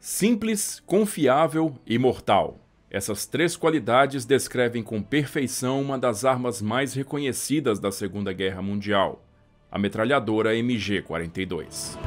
Simples, confiável e mortal. Essas três qualidades descrevem com perfeição uma das armas mais reconhecidas da Segunda Guerra Mundial, a metralhadora MG-42.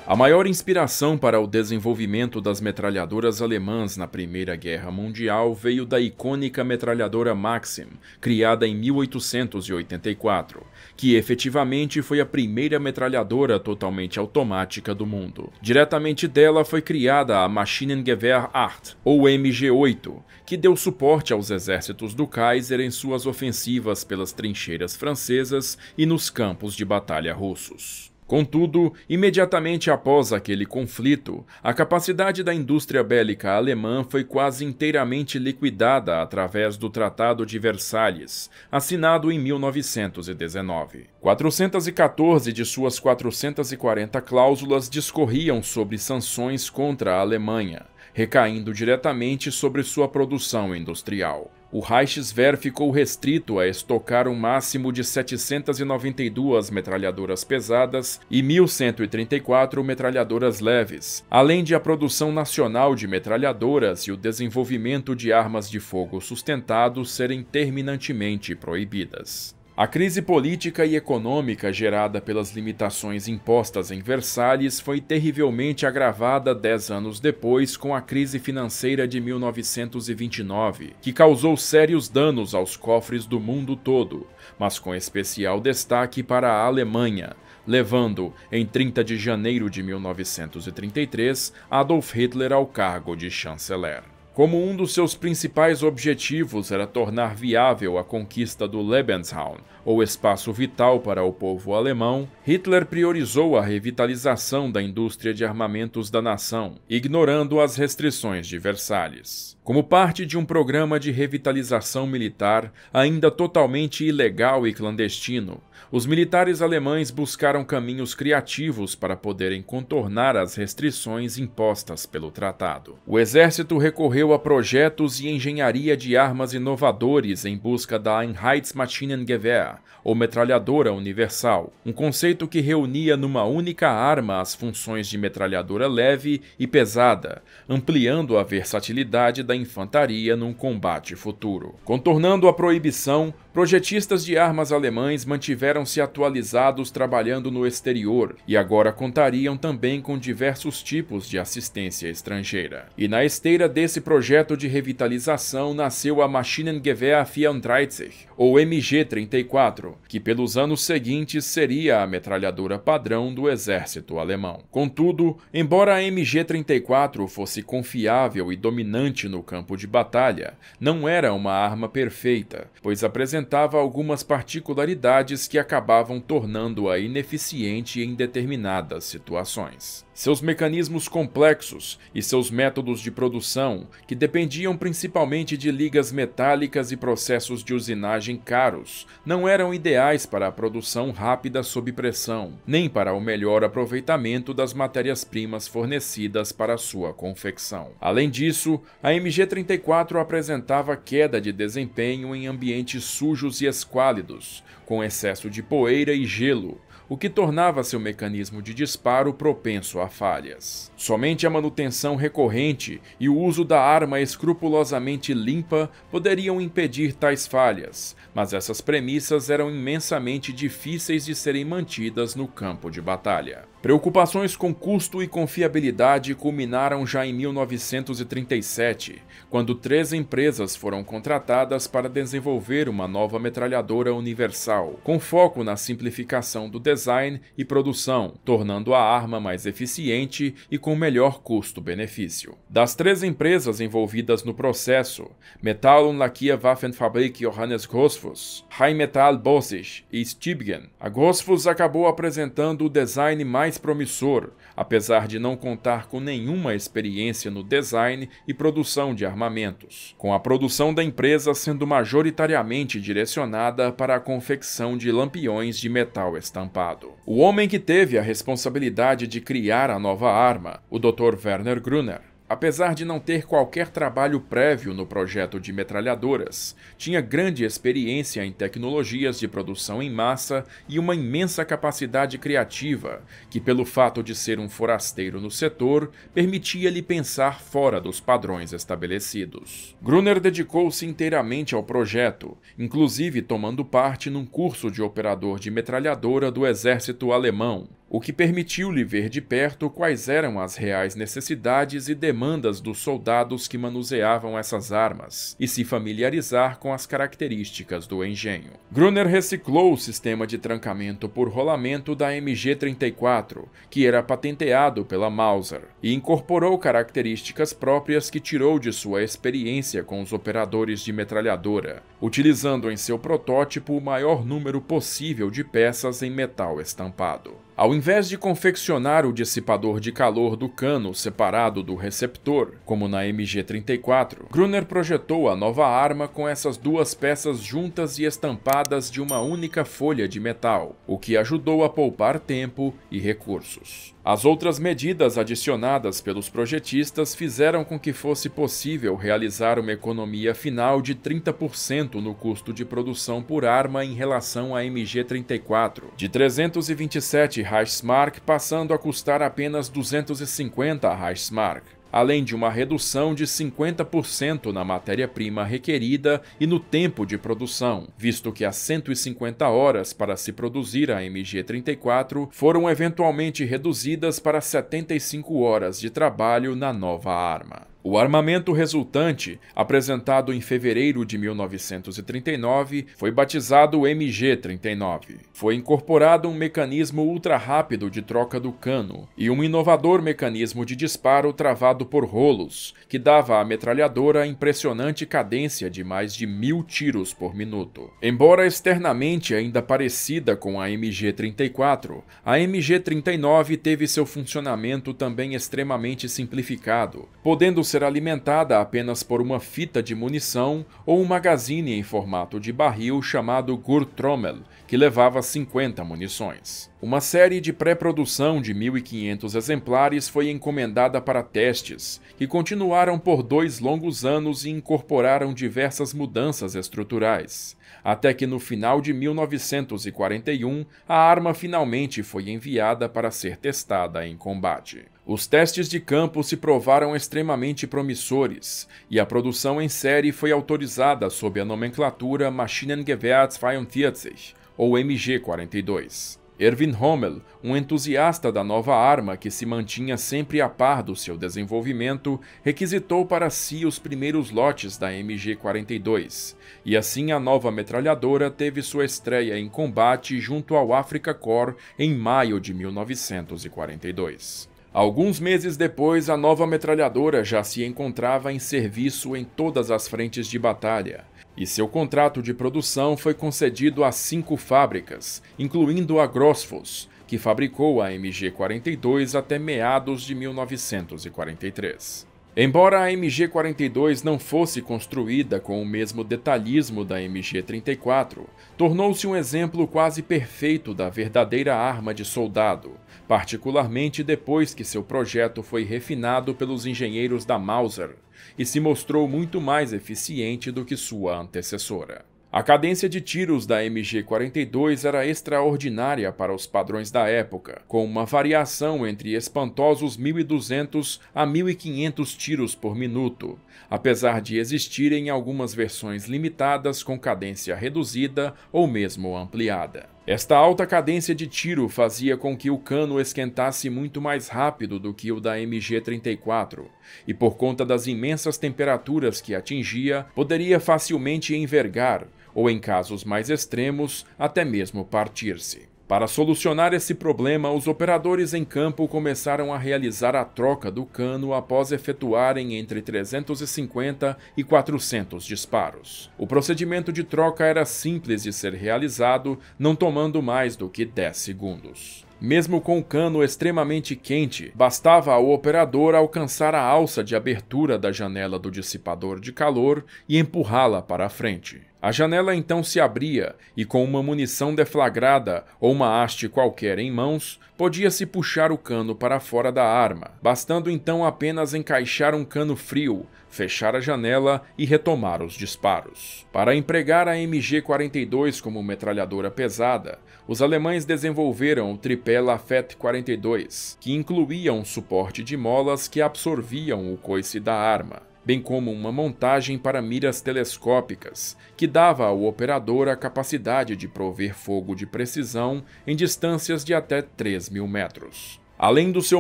A maior inspiração para o desenvolvimento das metralhadoras alemãs na Primeira Guerra Mundial veio da icônica metralhadora Maxim, criada em 1884, que efetivamente foi a primeira metralhadora totalmente automática do mundo. Diretamente dela foi criada a Maschinengewehr 8, ou MG-8, que deu suporte aos exércitos do Kaiser em suas ofensivas pelas trincheiras francesas e nos campos de batalha russos. Contudo, imediatamente após aquele conflito, a capacidade da indústria bélica alemã foi quase inteiramente liquidada através do Tratado de Versalhes, assinado em 1919. 414 de suas 440 cláusulas discorriam sobre sanções contra a Alemanha, recaindo diretamente sobre sua produção industrial. O Reichswehr ficou restrito a estocar um máximo de 792 metralhadoras pesadas e 1.134 metralhadoras leves, além de a produção nacional de metralhadoras e o desenvolvimento de armas de fogo sustentados serem terminantemente proibidas. A crise política e econômica gerada pelas limitações impostas em Versalhes foi terrivelmente agravada 10 anos depois com a crise financeira de 1929, que causou sérios danos aos cofres do mundo todo, mas com especial destaque para a Alemanha, levando, em 30 de janeiro de 1933, Adolf Hitler ao cargo de chanceler. Como um dos seus principais objetivos era tornar viável a conquista do Lebensraum, ou espaço vital para o povo alemão, Hitler priorizou a revitalização da indústria de armamentos da nação, ignorando as restrições de Versalhes. Como parte de um programa de revitalização militar ainda totalmente ilegal e clandestino, os militares alemães buscaram caminhos criativos para poderem contornar as restrições impostas pelo tratado. O exército recorreu a projetos e engenharia de armas inovadores em busca da Einheitsmaschinengewehr, ou metralhadora universal, um conceito que reunia numa única arma as funções de metralhadora leve e pesada, ampliando a versatilidade da infantaria num combate futuro. Contornando a proibição, projetistas de armas alemães mantiveram-se atualizados trabalhando no exterior e agora contariam também com diversos tipos de assistência estrangeira. E na esteira desse projeto de revitalização nasceu a Maschinengewehr 34, ou MG-34, que pelos anos seguintes seria a metralhadora padrão do exército alemão. Contudo, embora a MG-34 fosse confiável e dominante no campo de batalha, não era uma arma perfeita, pois apresentava algumas particularidades que acabavam tornando-a ineficiente em determinadas situações. Seus mecanismos complexos e seus métodos de produção, que dependiam principalmente de ligas metálicas e processos de usinagem caros, não eram ideais para a produção rápida sob pressão, nem para o melhor aproveitamento das matérias-primas fornecidas para sua confecção. Além disso, a MG-34 apresentava queda de desempenho em ambientes sujos e esquálidos, com excesso de poeira e gelo, o que tornava seu mecanismo de disparo propenso a falhas. Somente a manutenção recorrente e o uso da arma escrupulosamente limpa poderiam impedir tais falhas, mas essas premissas eram imensamente difíceis de serem mantidas no campo de batalha. Preocupações com custo e confiabilidade culminaram já em 1937, quando 3 empresas foram contratadas para desenvolver uma nova metralhadora universal, com foco na simplificação do design e produção, tornando a arma mais eficiente e com melhor custo-benefício. Das 3 empresas envolvidas no processo, Metall- und Lackierwaffenfabrik Johannes Grossfuss, Rheinmetall Borsig e Stibgen, a Grossfuss acabou apresentando o design mais promissor, apesar de não contar com nenhuma experiência no design e produção de armamentos, com a produção da empresa sendo majoritariamente direcionada para a confecção de lampiões de metal estampado. O homem que teve a responsabilidade de criar a nova arma, o Dr. Werner Gruner, Apesar de não ter qualquer trabalho prévio no projeto de metralhadoras, tinha grande experiência em tecnologias de produção em massa e uma imensa capacidade criativa, que, pelo fato de ser um forasteiro no setor, permitia-lhe pensar fora dos padrões estabelecidos. Gruner dedicou-se inteiramente ao projeto, inclusive tomando parte num curso de operador de metralhadora do exército alemão, o que permitiu-lhe ver de perto quais eram as reais necessidades e demandas dos soldados que manuseavam essas armas, e se familiarizar com as características do engenho. Gruner reciclou o sistema de trancamento por rolamento da MG-34, que era patenteado pela Mauser, e incorporou características próprias que tirou de sua experiência com os operadores de metralhadora, utilizando em seu protótipo o maior número possível de peças em metal estampado. Ao invés de confeccionar o dissipador de calor do cano separado do receptor, como na MG-34, Gruner projetou a nova arma com essas duas peças juntas e estampadas de uma única folha de metal, o que ajudou a poupar tempo e recursos. As outras medidas adicionadas pelos projetistas fizeram com que fosse possível realizar uma economia final de 30% no custo de produção por arma em relação à MG-34, de 327 Reichsmark passando a custar apenas 250 Reichsmark, além de uma redução de 50% na matéria-prima requerida e no tempo de produção, visto que as 150 horas para se produzir a MG-34 foram eventualmente reduzidas para 75 horas de trabalho na nova arma. O armamento resultante, apresentado em fevereiro de 1939, foi batizado MG-39. Foi incorporado um mecanismo ultra-rápido de troca do cano e um inovador mecanismo de disparo travado por rolos, que dava à metralhadora a impressionante cadência de mais de 1000 tiros por minuto. Embora externamente ainda parecida com a MG-34, a MG-39 teve seu funcionamento também extremamente simplificado, podendo ser alimentada apenas por uma fita de munição ou um magazine em formato de barril chamado Gurtrommel, que levava 50 munições. Uma série de pré-produção de 1.500 exemplares foi encomendada para testes, que continuaram por 2 longos anos e incorporaram diversas mudanças estruturais, até que no final de 1941 a arma finalmente foi enviada para ser testada em combate. Os testes de campo se provaram extremamente promissores, e a produção em série foi autorizada sob a nomenclatura Maschinengewehr 42, ou MG-42. Erwin Rommel, um entusiasta da nova arma que se mantinha sempre a par do seu desenvolvimento, requisitou para si os primeiros lotes da MG-42, e assim a nova metralhadora teve sua estreia em combate junto ao Afrika Korps em maio de 1942. Alguns meses depois, a nova metralhadora já se encontrava em serviço em todas as frentes de batalha, e seu contrato de produção foi concedido a 5 fábricas, incluindo a Grossfuss, que fabricou a MG-42 até meados de 1943. Embora a MG-42 não fosse construída com o mesmo detalhismo da MG-34, tornou-se um exemplo quase perfeito da verdadeira arma de soldado, particularmente depois que seu projeto foi refinado pelos engenheiros da Mauser e se mostrou muito mais eficiente do que sua antecessora. A cadência de tiros da MG-42 era extraordinária para os padrões da época, com uma variação entre espantosos 1.200 a 1.500 tiros por minuto, apesar de existirem algumas versões limitadas com cadência reduzida ou mesmo ampliada. Esta alta cadência de tiro fazia com que o cano esquentasse muito mais rápido do que o da MG-34, e por conta das imensas temperaturas que atingia, poderia facilmente envergar, ou em casos mais extremos, até mesmo partir-se. Para solucionar esse problema, os operadores em campo começaram a realizar a troca do cano após efetuarem entre 350 e 400 disparos. O procedimento de troca era simples de ser realizado, não tomando mais do que 10 segundos. Mesmo com o cano extremamente quente, bastava ao operador alcançar a alça de abertura da janela do dissipador de calor e empurrá-la para a frente. A janela então se abria e, com uma munição deflagrada ou uma haste qualquer em mãos, podia-se puxar o cano para fora da arma, bastando então apenas encaixar um cano frio, fechar a janela e retomar os disparos. Para empregar a MG-42 como metralhadora pesada, os alemães desenvolveram o tripé Lafette 42, que incluía um suporte de molas que absorviam o coice da arma, bem como uma montagem para miras telescópicas, que dava ao operador a capacidade de prover fogo de precisão em distâncias de até 3.000 metros. Além do seu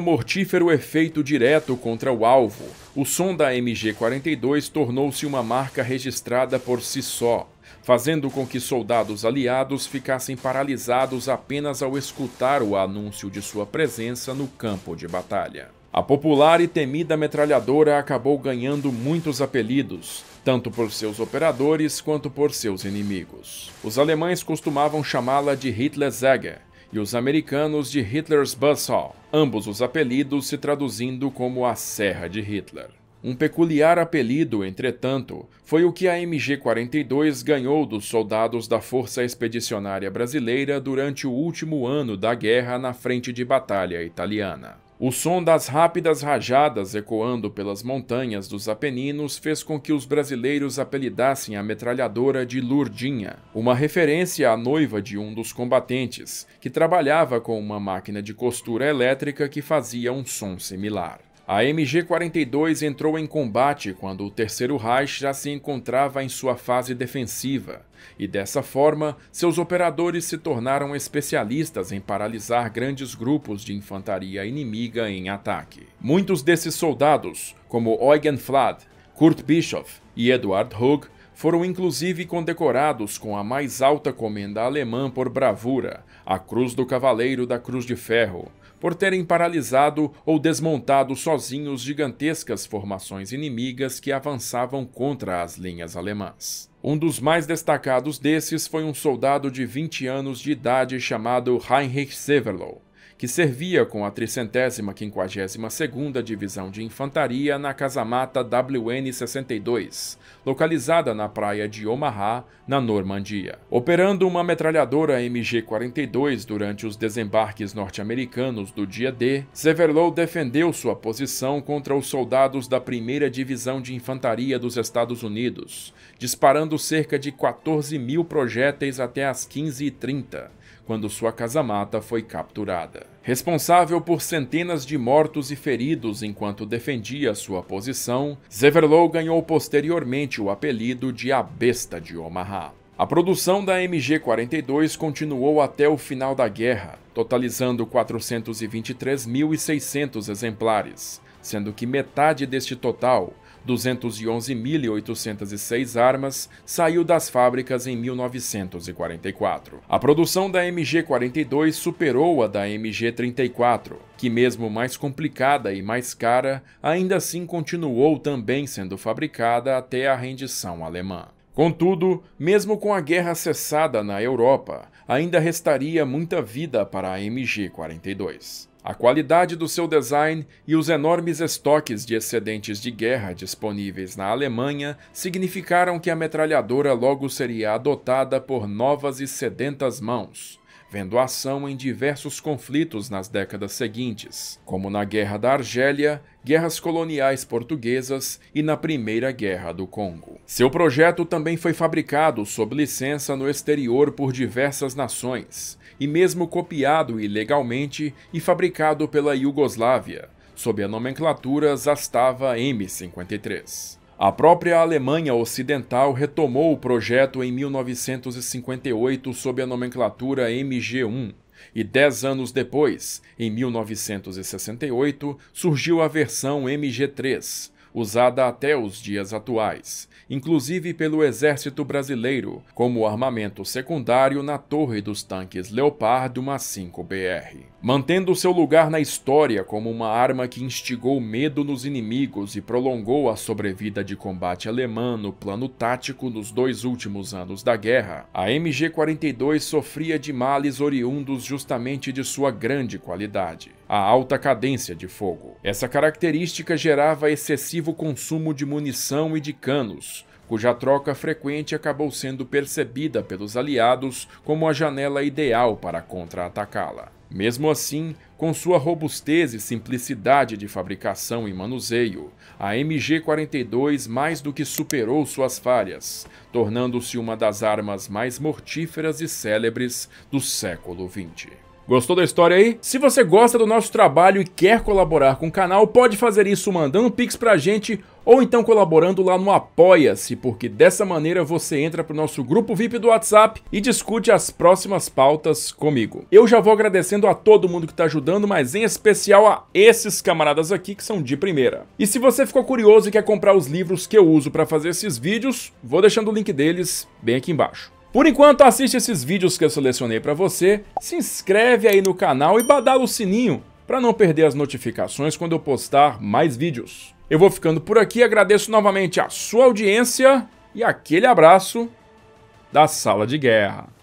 mortífero efeito direto contra o alvo, o som da MG-42 tornou-se uma marca registrada por si só, fazendo com que soldados aliados ficassem paralisados apenas ao escutar o anúncio de sua presença no campo de batalha. A popular e temida metralhadora acabou ganhando muitos apelidos, tanto por seus operadores quanto por seus inimigos. Os alemães costumavam chamá-la de Hitlerjäger e os americanos de Hitler's Buzzsaw, ambos os apelidos se traduzindo como a Serra de Hitler. Um peculiar apelido, entretanto, foi o que a MG-42 ganhou dos soldados da Força Expedicionária Brasileira durante o último ano da guerra na frente de batalha italiana. O som das rápidas rajadas ecoando pelas montanhas dos Apeninos fez com que os brasileiros apelidassem a metralhadora de Lurdinha, uma referência à noiva de um dos combatentes, que trabalhava com uma máquina de costura elétrica que fazia um som similar. A MG-42 entrou em combate quando o Terceiro Reich já se encontrava em sua fase defensiva, e dessa forma, seus operadores se tornaram especialistas em paralisar grandes grupos de infantaria inimiga em ataque. Muitos desses soldados, como Eugen Flad, Kurt Bischoff e Eduard Hug, foram inclusive condecorados com a mais alta comenda alemã por bravura, a Cruz do Cavaleiro da Cruz de Ferro, por terem paralisado ou desmontado sozinhos gigantescas formações inimigas que avançavam contra as linhas alemãs. Um dos mais destacados desses foi um soldado de 20 anos de idade chamado Heinrich Severloh, que servia com a 352ª Divisão de Infantaria na casamata WN-62, localizada na praia de Omaha, na Normandia. Operando uma metralhadora MG-42 durante os desembarques norte-americanos do dia D, Severloh defendeu sua posição contra os soldados da 1ª Divisão de Infantaria dos Estados Unidos, disparando cerca de 14.000 projéteis até às 15h30, quando sua casamata foi capturada. Responsável por centenas de mortos e feridos enquanto defendia sua posição, Severloh ganhou posteriormente o apelido de A Besta de Omaha. A produção da MG-42 continuou até o final da guerra, totalizando 423.600 exemplares, sendo que metade deste total, 211.806 armas, saiu das fábricas em 1944. A produção da MG-42 superou a da MG-34, que mesmo mais complicada e mais cara, ainda assim continuou também sendo fabricada até a rendição alemã. Contudo, mesmo com a guerra cessada na Europa, ainda restaria muita vida para a MG-42. A qualidade do seu design e os enormes estoques de excedentes de guerra disponíveis na Alemanha significaram que a metralhadora logo seria adotada por novas e sedentas mãos, vendo ação em diversos conflitos nas décadas seguintes, como na Guerra da Argélia, guerras coloniais portuguesas e na Primeira Guerra do Congo. Seu projeto também foi fabricado sob licença no exterior por diversas nações, e mesmo copiado ilegalmente e fabricado pela Iugoslávia, sob a nomenclatura Zastava M53. A própria Alemanha Ocidental retomou o projeto em 1958 sob a nomenclatura MG1, e 10 anos depois, em 1968, surgiu a versão MG3, usada até os dias atuais, inclusive pelo Exército Brasileiro, como armamento secundário na torre dos tanques Leopard 1A5BR. Mantendo seu lugar na história como uma arma que instigou medo nos inimigos e prolongou a sobrevida de combate alemã no plano tático nos 2 últimos anos da guerra, a MG-42 sofria de males oriundos justamente de sua grande qualidade, a alta cadência de fogo. Essa característica gerava excessivo consumo de munição e de canos, cuja troca frequente acabou sendo percebida pelos aliados como a janela ideal para contra-atacá-la. Mesmo assim, com sua robustez e simplicidade de fabricação e manuseio, a MG-42 mais do que superou suas falhas, tornando-se uma das armas mais mortíferas e célebres do século XX. Gostou da história aí? Se você gosta do nosso trabalho e quer colaborar com o canal, pode fazer isso mandando um pix pra gente ou então colaborando lá no Apoia-se, porque dessa maneira você entra pro nosso grupo VIP do WhatsApp e discute as próximas pautas comigo. Eu já vou agradecendo a todo mundo que tá ajudando, mas em especial a esses camaradas aqui que são de primeira. E se você ficou curioso e quer comprar os livros que eu uso para fazer esses vídeos, vou deixando o link deles bem aqui embaixo. Por enquanto, assiste esses vídeos que eu selecionei para você, se inscreve aí no canal e badala o sininho para não perder as notificações quando eu postar mais vídeos. Eu vou ficando por aqui, agradeço novamente a sua audiência e aquele abraço da Sala de Guerra.